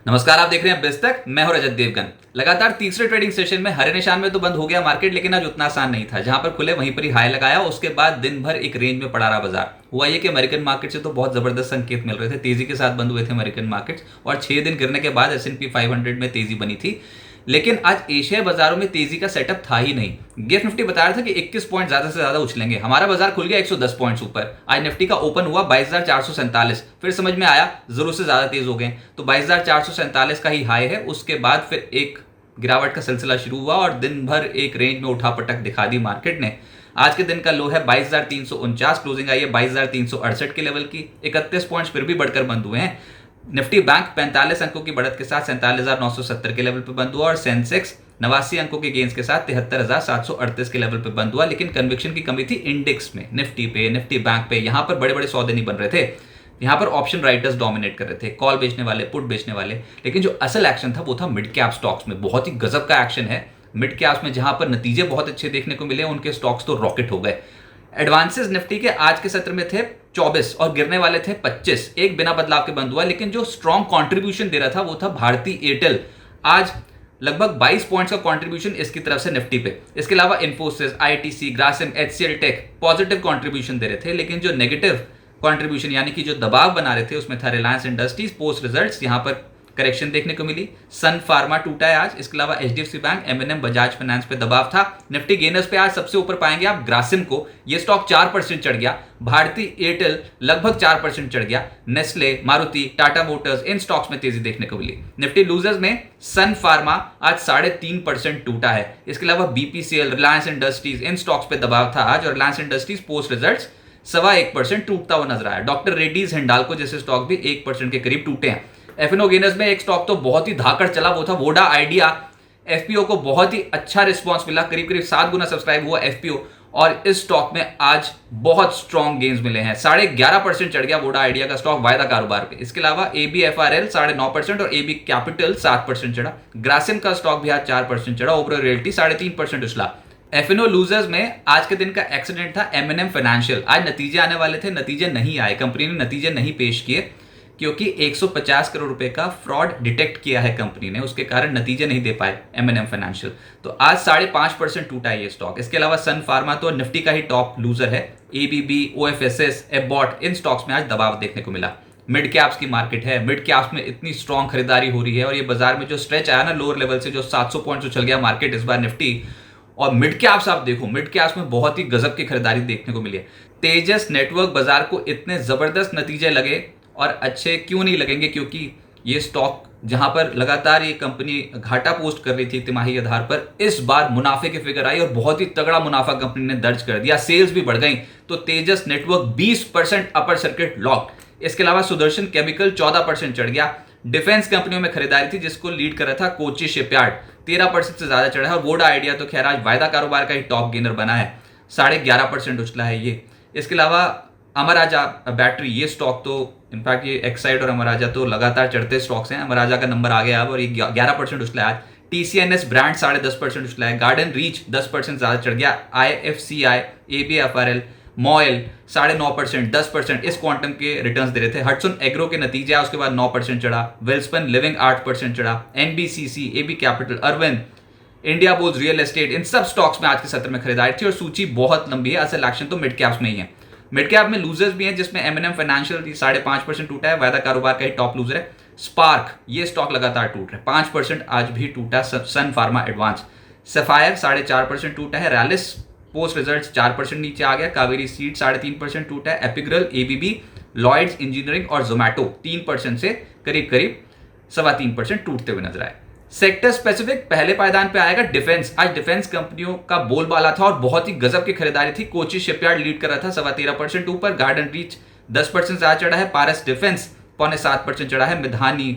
नमस्कार, आप देख रहे हैं बिस्तक। मैं हूं रजत देवगन। लगातार तीसरे ट्रेडिंग सेशन में हरे निशान में तो बंद हो गया मार्केट, लेकिन आज उतना आसान नहीं था। जहां पर खुले वहीं पर ही हाई लगाया, उसके बाद दिन भर एक रेंज में पड़ा रहा बाजार। हुआ ये कि अमेरिकन मार्केट से तो बहुत जबरदस्त संकेत मिल रहे थे, तेजी के साथ बंद हुए थे अमेरिकन मार्केट्स और 6 दिन गिरने के बाद S&P 500 में तेजी बनी थी। लेकिन आज एशियाई बाजारों में तेजी का सेटअप था ही नहीं। गिफ्ट निफ्टी बता रहा था कि 21 पॉइंट ज्यादा से ज्यादा उछलेंगे। हमारा बाजार खुल गया 110 पॉइंट्स ऊपर। आज निफ्टी का ओपन हुआ 22,447। फिर समझ में आया जरूर से ज्यादा तेज हो गए, तो 22,447 का ही हाई है। उसके बाद फिर एक गिरावट का सिलसिला शुरू हुआ और दिन भर एक रेंज में उठा पटक दिखा दी मार्केट ने। आज के दिन का लो है 22,349, क्लोजिंग आई है 22,368 के लेवल की। 31 पॉइंट्स फिर भी बढ़कर बंद हुए हैं। निफ्टी बैंक 45 अंकों की बढ़त के साथ 47,970 के लेवल पर बंद हुआ और सेंसेक्स 89 अंकों के गेंस के साथ 73,738 के लेवल पर बंद हुआ। लेकिन कन्विक्शन की कमी थी इंडेक्स में, निफ्टी पे, निफ्टी बैंक पे। यहां पर बड़े बड़े सौदे नहीं बन रहे थे। यहां पर ऑप्शन राइटर्स डोमिनेट कर रहे थे, कॉल बेचने वाले, पुट बेचने वाले। लेकिन जो असल एक्शन था वो था मिड कैप स्टॉक्स में। बहुत ही गजब का एक्शन है मिड कैप्स में, जहां पर नतीजे बहुत अच्छे देखने को मिले। उनके स्टॉक्स तो रॉकेट हो गए। एडवांसेस निफ्टी के आज के सत्र में थे 24 और गिरने वाले थे 25। एक बिना बदलाव के बंद हुआ, लेकिन जो स्ट्रॉन्ग कंट्रीब्यूशन दे रहा था वो था भारती एयरटेल। आज लगभग 22 पॉइंट्स का कंट्रीब्यूशन इसकी तरफ से निफ्टी पे। इसके अलावा Infosys, ITC, Grasim, HCL tech positive contribution दे रहे थे। लेकिन जो नेगेटिव कंट्रीब्यूशन यानी कि जो दबाव बना रहे थे उसमें था रिलायंस इंडस्ट्रीज। पोस्ट रिजल्ट्स यहां पर करेक्शन देखने को मिली। सन फार्मा टूटा है आज। इसके अलावा HDFC bank, MNM, Bajaj finance पे दबाव था। निफ्टी गेनर्स पे आज सबसे ऊपर पाएंगे आप ग्रासिम को। ये स्टॉक 4% चढ़ गया। भारती एयरटेल लगभग 4% चढ़ गया। नेस्ले, मारुति, टाटा मोटर्स, इन स्टॉक्स में तेजी देखने को मिली। निफ्टी लूजर्स में सन फार्मा आज 3.5% टूटा है। इसके अलावा बीपीसीएल, रिलायंस इंडस्ट्रीज, इन स्टॉक्स पे दबाव था आज। और रिलायंस इंडस्ट्रीज पोस्ट रिजल्ट 1.25% टूटता हुआ नजर आया। डॉक्टर रेड्डीज, हिंडाल्को जैसे स्टॉक भी 1% के करीब टूटे हैं। एफएनओ गेनर्स में एक स्टॉक तो बहुत ही धाकड़ चला, वो था वोडा आइडिया। एफपीओ को बहुत ही अच्छा रिस्पांस मिला, करीब करीब 7 गुना सब्सक्राइब हुआ एफपीओ। और इस स्टॉक में आज बहुत स्ट्रॉन्ग गेन्स मिले हैं। 11.5% चढ़ गया वोडा आइडिया का स्टॉक वायदा कारोबार पे। इसके अलावा एबीएफआरएल 9.5% और एबी कैपिटल 7% चढ़ा। ग्रासिम का स्टॉक भी आज 4% चढ़ा। ओबरो रियल्टी 3.5% उछला। एफएनओ लूजर्स में आज के दिन का एक्सीडेंट था एमएनएम फाइनेंशियल। आज नतीजे आने वाले थे, नतीजे नहीं आए। कंपनी ने नतीजे नहीं पेश किए क्योंकि 150 करोड़ रुपए का फ्रॉड डिटेक्ट किया है कंपनी ने। उसके कारण नतीजे नहीं दे पाए एमएनएम फाइनेंशियल। तो आज 5.5% टूटा है ये स्टॉक। इसके अलावा सन फार्मा तो निफ्टी का ही टॉप लूजर है। एबीबी, ओएफएसएस, एबॉट, इन स्टॉक्स में आज दबाव देखने को मिला। मिड कैप्स की मार्केट है। मिड कैप्स में इतनी स्ट्रॉन्ग खरीदारी हो रही है और ये बाजार में जो स्ट्रेच आया ना लोअर लेवल से, जो 700 पॉइंट उछल गया मार्केट इस बार निफ्टी। और मिड कैप्स आप देखो, मिड कैप्स में बहुत ही गजब की खरीदारी देखने को मिली है। तेजस नेटवर्क बाजार को इतने जबरदस्त नतीजे लगे और अच्छे क्यों नहीं लगेंगे, क्योंकि ये स्टॉक जहां पर लगातार ये कंपनी घाटा पोस्ट कर रही थी तिमाही आधार पर, इस बार मुनाफे की फिगर आई और बहुत ही तगड़ा मुनाफा कंपनी ने दर्ज कर दिया। सेल्स भी बढ़ गई। तो तेजस नेटवर्क 20% अपर सर्किट लॉक्ड। इसके अलावा सुदर्शन केमिकल 14% चढ़ गया। डिफेंस कंपनियों में खरीदारी थी जिसको लीड कर रहा था कोची शिपयार्ड, 13% से ज्यादा चढ़ा है। और वोडा आइडिया तो खैर आज वायदा कारोबार का ही टॉप गेनर बना है, 11.5% उछला है ये। इसके अलावा अमराजा बैटरी, ये स्टॉक तो इनफैक्ट ये एक्साइड और अमराजा तो लगातार चढ़ते स्टॉक्स हैं। अमराजा का नंबर आ गया अब और ये 11% उछला है। टीसीएनएस ब्रांड 10.5% उछला है। गार्डन रीच 10% ज्यादा चढ़ गया। आईएफसीआई, एबीएफआरएल, मॉयल 9.5%, 10% इस क्वांटम के रिटर्न्स दे रहे थे। हटसन एग्रो के नतीजे आए उसके बाद 9% चढ़ा। वेल्सपन लिविंग 8% चढ़ा। NBCC, AB capital, Arvind, India bulls, real estate, इन सब स्टॉक्स में आज के सत्र में खरीदारी थी। और सूची बहुत लंबी है। असल एक्शन तो मिड कैप्स में ही है। मिड कैप में लूजर्स भी हैं जिसमें एमएनएम फाइनेंशियल 5.5% टूटा है, वायदा कारोबार का ही टॉप लूजर है। स्पार्क, ये स्टॉक लगातार टूट रहा है, 5% आज भी टूटा। सन फार्मा एडवांस, सफायर 4.5% टूटा है। रैलिस पोस्ट रिजल्ट्स 4% नीचे आ गया। कावेरी सीड 3.5% टूटा है। एपिग्रल, एबीबी, लॉयड्स इंजीनियरिंग और जोमैटो 3% से करीब करीब 3.25% टूटते हुए नजर आए। सेक्टर स्पेसिफिक पहले पायदान पे आएगा डिफेंस। आज डिफेंस कंपनियों का बोलबाला था और बहुत ही गजब की खरीदारी थी। कोची शिपयार्ड लीड कर रहा था 13.25% ऊपर। गार्डन रीच 10% ज्यादा चढ़ा है। पारस डिफेंस 7.25% चढ़ा है। मिधानी,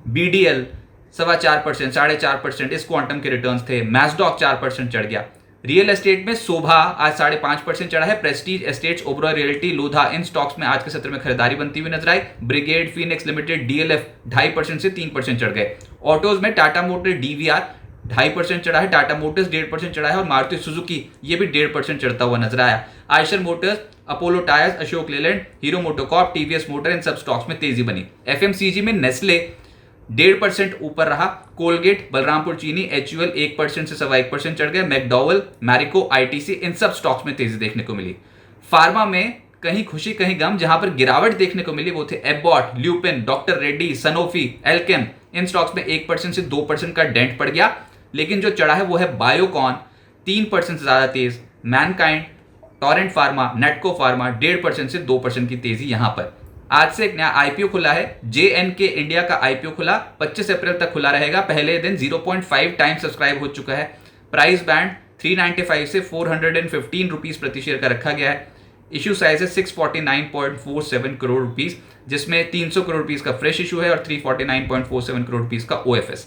बीडीएल 4.25%, 4.5% इस क्वांटम के रिटर्न्स थे। मैसडॉक 4% चढ़ गया। रियल एस्टेट में शोभा आज 5.5% चढ़ा है। Prestige Estates, Oberoi Realty, Lodha, इन स्टॉक्स में आज के सत्र में खरीदारी बनती हुई नजर आई। ब्रिगेड, फीनिक्स लिमिटेड, डीएलएफ 2.5% से 3% चढ़ गए। ऑटोज में टाटा मोटर डीवीआर 2.5% चढ़ा है। टाटा मोटर्स 1.5% चढ़ा है और मारुति सुजुकी ये भी 1.5% चढ़ता हुआ नजर आया। Eicher Motors, Apollo Tyres, Ashok Leyland, Hero MotoCorp, TVS Motor, इन सब स्टॉक्स में तेजी बनी। एफएमसीजी में नेस्ले 1.5% ऊपर रहा। कोलगेट, बलरामपुर चीनी, HUL 1% से 1.25% चढ़ गए। मैकडॉवेल, मैरिको, ITC, इन सब स्टॉक्स में तेजी देखने को मिली। फार्मा में कहीं खुशी कहीं गम, जहां पर गिरावट देखने को मिली वो थे Abbott, Lupin, Doctor Reddy, Sanofi, Alkem. इन स्टॉक्स में 1% से 2% का डेंट पड़ गया। लेकिन जो चढ़ा है वो है बायोकॉन, 3% से ज्यादा तेज, मैनकाइंड, टोरेंट फार्मा, नेटको फार्मा 1.5% से 2% की तेजी यहां पर। आज से एक नया IPO खुला है, JNK इंडिया का IPO खुला, 25 अप्रैल तक खुला रहेगा। पहले दिन 0.5 टाइम सब्सक्राइब हो चुका है। प्राइस बैंड 395 से 415 रुपीज प्रति शेयर का रखा गया है। इश्यू साइज है 649.47 करोड़ रुपीस, जिसमें 300 करोड़ रुपीस का फ्रेश इशू है और 349.47 करोड़ रुपीस का OFS।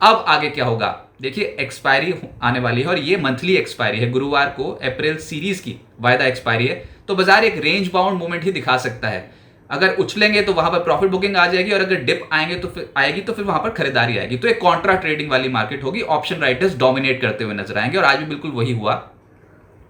अब आगे क्या होगा, देखिए एक्सपायरी आने वाली है और ये मंथली एक्सपायरी है। गुरुवार को अप्रैल सीरीज की वायदा एक्सपायरी है, तो बाजार एक रेंज बाउंड मूवमेंट ही दिखा सकता है। अगर उछलेंगे तो वहां पर प्रॉफिट बुकिंग आ जाएगी और अगर डिप आएगी तो फिर वहां पर खरीदारी आएगी। तो एक कॉन्ट्रा ट्रेडिंग वाली मार्केट होगी, ऑप्शन राइटर्स डोमिनेट करते हुए नजर आएंगे और आज भी बिल्कुल वही हुआ।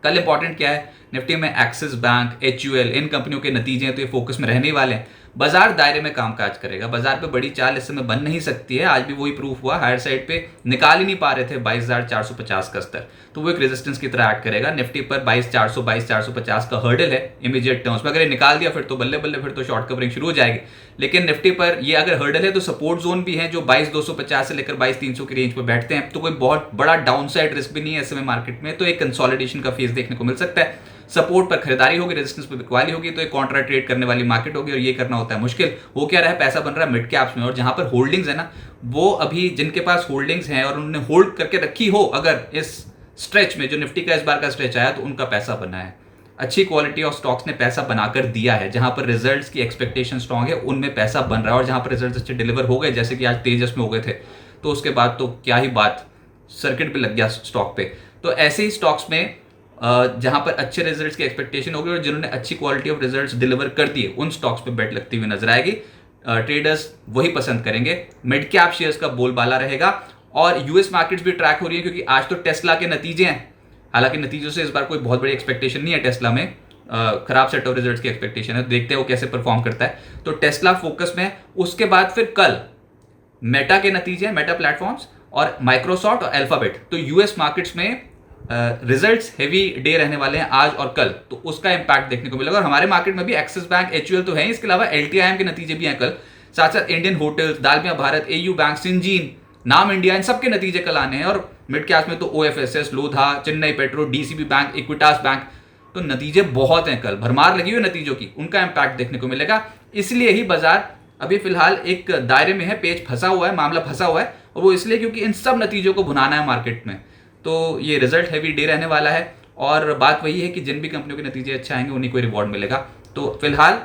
कल इंपॉर्टेंट क्या है, निफ्टी में एक्सिस बैंक, HUL, इन कंपनियों के नतीजे हैं तो ये फोकस में रहने वाले हैं। बाजार दायरे में कामकाज करेगा, बाजार पे बड़ी चाल इस समय बन नहीं सकती है। आज भी वही प्रूफ हुआ, हायर साइड पे निकाल ही नहीं पा रहे थे 22,450 का स्तर, तो वो एक रेजिस्टेंस की तरह एक्ट करेगा। निफ्टी पर 22,400 22,450 का हर्डल है इमीडिएट टर्म्स में। अगर ये निकाल दिया फिर तो बल्ले बल्ले, फिर तो शॉर्ट कवरिंग शुरू हो जाएगी। लेकिन निफ्टी पर ये अगर हर्डल है तो सपोर्ट जोन भी है जो 22,250 से लेकर 22,300 की रेंज पर बैठते हैं, तो कोई बहुत बड़ा डाउन साइड रिस्क भी नहीं है इस समय मार्केट में। तो एक कंसोलिडेशन का फेज देखने को मिल सकता है। सपोर्ट पर खरीदारी होगी, रेजिस्टेंस पर बिकवाली होगी, तो एक कॉन्ट्रा ट्रेड करने वाली मार्केट होगी और ये करना होता है मुश्किल। हो क्या रहा है, पैसा बन रहा है मिड कैप्स में, और जहां पर होल्डिंग्स है ना, वो अभी जिनके पास होल्डिंग्स हैं और उन्होंने होल्ड करके रखी हो, अगर इस स्ट्रेच में जो निफ्टी का इस बार का स्ट्रेच आया तो उनका पैसा बना है। अच्छी क्वालिटी ऑफ स्टॉक्स ने पैसा बनाकर दिया है। जहां पर रिजल्ट्स की एक्सपेक्टेशन स्ट्रांग है उनमें पैसा बन रहा है, और जहां पर रिजल्ट्स अच्छे डिलीवर हो गए, जैसे कि आज तेजस में हो गए थे, तो उसके बाद तो क्या ही बात, सर्किट पे लग गया स्टॉक पे। तो ऐसे ही स्टॉक्स में जहां पर अच्छे रिजल्ट्स की एक्सपेक्टेशन होगी और जिन्होंने अच्छी क्वालिटी ऑफ रिजल्ट्स डिलीवर कर दिए, उन स्टॉक्स पे बेट लगती हुई नजर आएगी। ट्रेडर्स वही पसंद करेंगे। मिड कैप शेयर्स का बोलबाला रहेगा और यूएस मार्केट्स भी ट्रैक हो रही है, क्योंकि आज तो टेस्ला के नतीजे हैं। हालांकि नतीजों से इस बार कोई बहुत बड़ी एक्सपेक्टेशन नहीं है टेस्ला में, खराब सेट ऑफ रिजल्ट्स की एक्सपेक्टेशन है, तो देखते हैं वो कैसे परफॉर्म करता है। तो टेस्ला फोकस में है। उसके बाद फिर कल मेटा के नतीजे हैं, मेटा प्लेटफॉर्म्स, और माइक्रोसॉफ्ट और अल्फाबेट। तो यूएस मार्केट्स में रिजल्ट्स हेवी डे रहने वाले हैं आज और कल, तो उसका इंपैक्ट देखने को मिलेगा। और हमारे मार्केट में भी एक्सिस बैंक, HUL तो है, इसके अलावा LTIM के नतीजे भी हैं कल। साथ साथ Indian hotels, Dalmia Bharat, AU bank, Syngene, NAM India, इन सबके नतीजे कल आने हैं। और मिड कैप में तो OFSS, Lodha, Chennai petro, DCB bank, Equitas bank, तो नतीजे बहुत हैं कल, भरमार लगी हुई नतीजों की, उनका इंपैक्ट देखने को मिलेगा। इसलिए ही बाजार अभी फिलहाल एक दायरे में है, पेज फंसा हुआ है, मामला फंसा हुआ है, और वो इसलिए क्योंकि इन सब नतीजों को भुनाना है मार्केट में। तो ये रिजल्ट हैवी डे रहने वाला है, और बात वही है कि जिन भी कंपनियों के नतीजे अच्छे आएंगे उन्हीं को रिवॉर्ड मिलेगा। तो फिलहाल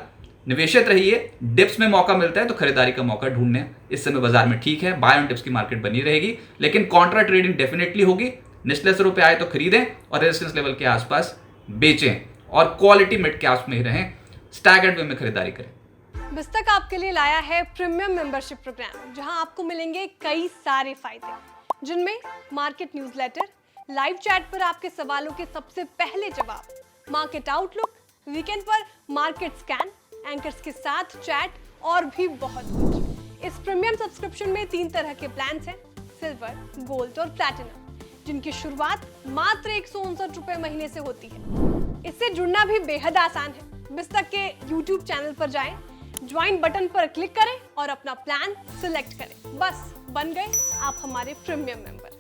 निवेशित रहिए, डिप्स में मौका मिलता है तो खरीदारी का मौका ढूंढने इस समय बाजार में ठीक है। बाय ऑन डिप्स की मार्केट बनी रहेगी, लेकिन कॉन्ट्रा ट्रेडिंग डेफिनेटली होगी। निचले स्तरों पे आए तो खरीदें और रेजिस्टेंस लेवल के आसपास बेचें, और क्वालिटी मिड कैप्स में ही रहें, स्टैगर्ड वे में खरीदारी करें। बिस्तक आपके लिए लाया है प्रीमियम मेंबरशिप प्रोग्राम, जहां आपको मिलेंगे कई सारे फायदे, जिनमें मार्केट न्यूज़लेटर, लाइव चैट पर आपके सवालों के सबसे पहले जवाब, मार्केट आउटलुक, वीकेंड पर मार्केट स्कैन, एंकर्स के साथ चैट और भी बहुत कुछ। इस प्रीमियम सब्सक्रिप्शन में 3 तरह के प्लान्स हैं, सिल्वर, गोल्ड और प्लैटिनम, जिनकी शुरुआत मात्र 159 रुपए महीने से होती है। इससे जुड़ना भी बेहद आसान है। बिस्तक के YouTube चैनल पर जाएं, ज्वाइन बटन पर क्लिक करें और अपना प्लान सिलेक्ट करें। बस बन गए आप हमारे प्रीमियम मेंबर।